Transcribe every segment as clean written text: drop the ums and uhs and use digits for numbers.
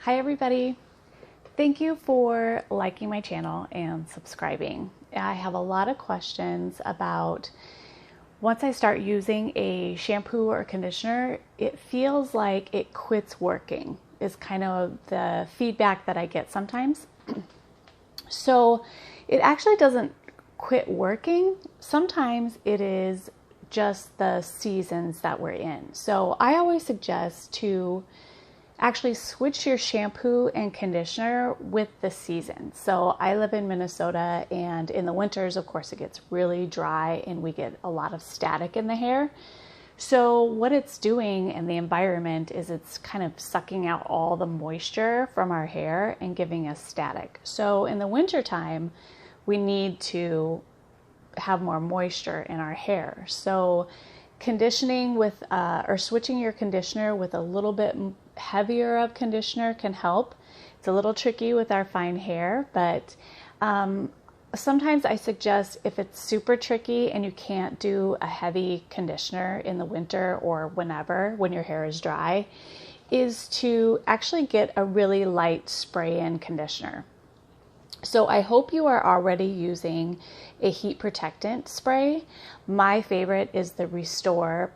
Hi everybody. Thank you for liking my channel and subscribing. I have a lot of questions about once I start using a shampoo or conditioner, it feels like it quits working is kind of the feedback that I get sometimes. So it actually doesn't quit working. Sometimes it is just the seasons that we're in. So I always suggest to actually switch your shampoo and conditioner with the season. So I live in Minnesota, and in the winters, of course, it gets really dry and we get a lot of static in the hair. So what it's doing in the environment is it's kind of sucking out all the moisture from our hair and giving us static. So in the wintertime, we need to have more moisture in our hair. So conditioning with or switching your conditioner with a little bit heavier of conditioner can help. It's a little tricky with our fine hair, but sometimes I suggest if it's super tricky and you can't do a heavy conditioner in the winter or whenever when your hair is dry, is to actually get a really light spray-in conditioner. So I hope you are already using a heat protectant spray. My favorite is the Restore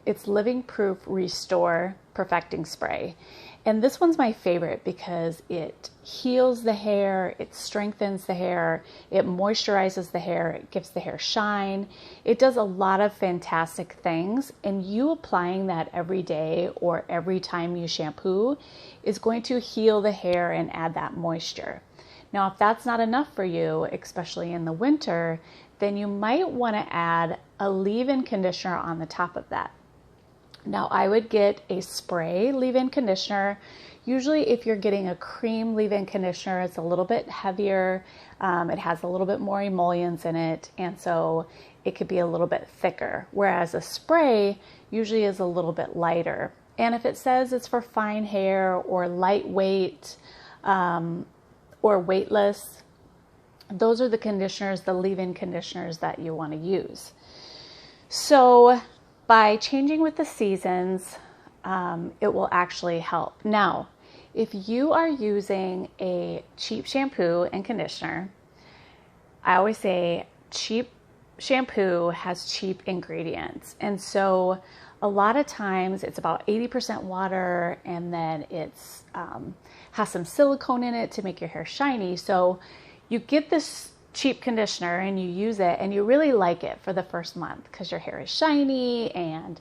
it's Living Proof Restore Perfecting Spray. And this one's my favorite because it heals the hair, it strengthens the hair, it moisturizes the hair, it gives the hair shine. It does a lot of fantastic things, and you applying that every day or every time you shampoo is going to heal the hair and add that moisture. Now, if that's not enough for you, especially in the winter, then you might want to add a leave-in conditioner on the top of that. Now, I would get a spray leave-in conditioner. Usually, if you're getting a cream leave-in conditioner, it's a little bit heavier. It has a little bit more emollients in it, and so it could be a little bit thicker, whereas a spray usually is a little bit lighter. And if it says it's for fine hair or lightweight, or weightless, those are the conditioners, the leave-in conditioners that you want to use. So by changing with the seasons, it will actually help. Now, if you are using a cheap shampoo and conditioner, I always say cheap shampoo has cheap ingredients. And so a lot of times it's about 80% water, and then it's has some silicone in it to make your hair shiny. So you get this cheap conditioner and you use it and you really like it for the first month because your hair is shiny and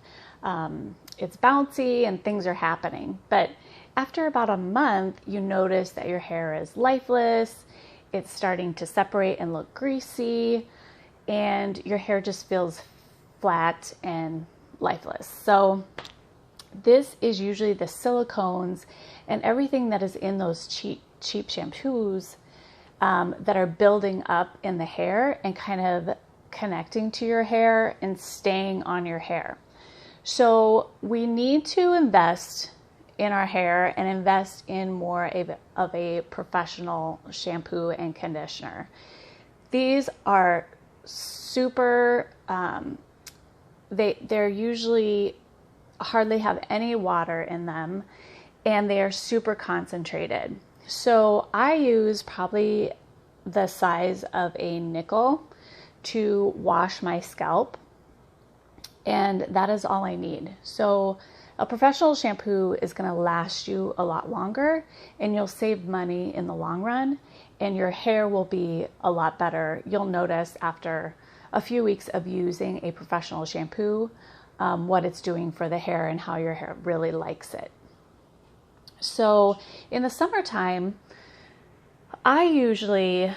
it's bouncy and things are happening. But after about a month, you notice that your hair is lifeless, it's starting to separate and look greasy, and your hair just feels flat and lifeless. So this is usually the silicones and everything that is in those cheap shampoos that are building up in the hair and kind of connecting to your hair and staying on your hair. So we need to invest in our hair and invest in more of a professional shampoo and conditioner. These are super, they're usually hardly have any water in them, and they are super concentrated. So I use probably the size of a nickel to wash my scalp, and that is all I need. So a professional shampoo is going to last you a lot longer, and you'll save money in the long run, and your hair will be a lot better. You'll notice after a few weeks of using a professional shampoo what it's doing for the hair and how your hair really likes it. So in the summertime, I usually,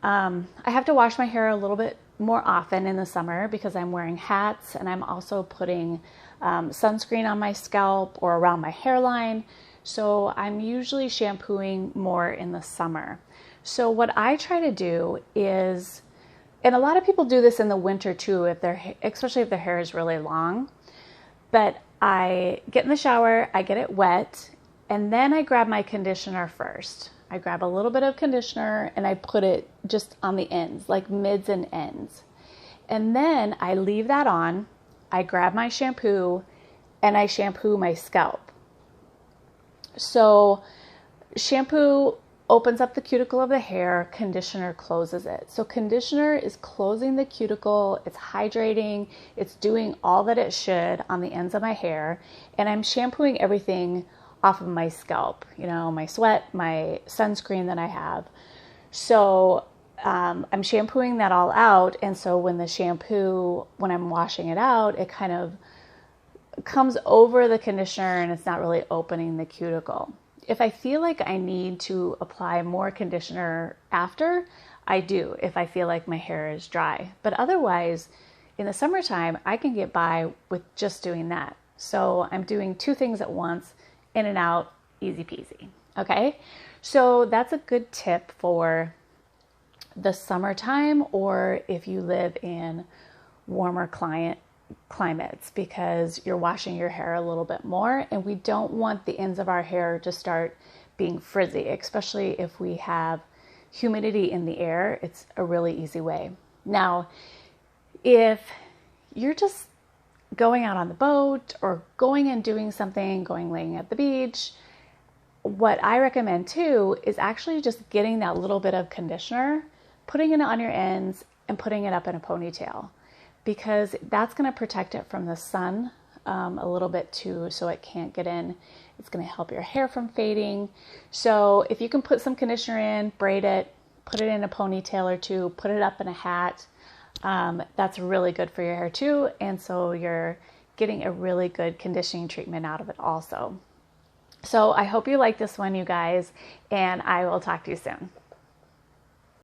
I have to wash my hair a little bit more often in the summer because I'm wearing hats and I'm also putting sunscreen on my scalp or around my hairline. So I'm usually shampooing more in the summer. So what I try to do is, and a lot of people do this in the winter too, especially if their hair is really long, but I get in the shower, I get it wet, and then I grab my conditioner first. I grab a little bit of conditioner and I put it just on the ends, like mids and ends. And then I leave that on, I grab my shampoo, and I shampoo my scalp. So shampoo opens up the cuticle of the hair, conditioner closes it. So conditioner is closing the cuticle, it's hydrating, it's doing all that it should on the ends of my hair, and I'm shampooing everything off of my scalp, my sweat, my sunscreen that I have. So I'm shampooing that all out, and so when I'm washing it out, it kind of comes over the conditioner and it's not really opening the cuticle. If I feel like I need to apply more conditioner after, I do, if I feel like my hair is dry. But otherwise, in the summertime, I can get by with just doing that. So I'm doing two things at once, in and out, easy peasy. Okay, so that's a good tip for the summertime, or if you live in warmer climates, because you're washing your hair a little bit more, and we don't want the ends of our hair to start being frizzy, especially if we have humidity in the air. It's a really easy way. Now, if you're just going out on the boat or going and doing something, laying at the beach, what I recommend too is actually just getting that little bit of conditioner, putting it on your ends and putting it up in a ponytail, because that's going to protect it from the sun a little bit too, so it can't get in. It's going to help your hair from fading. So if you can put some conditioner in, braid it, put it in a ponytail or two, put it up in a hat, that's really good for your hair too. And so you're getting a really good conditioning treatment out of it also. So I hope you like this one, you guys, and I will talk to you soon.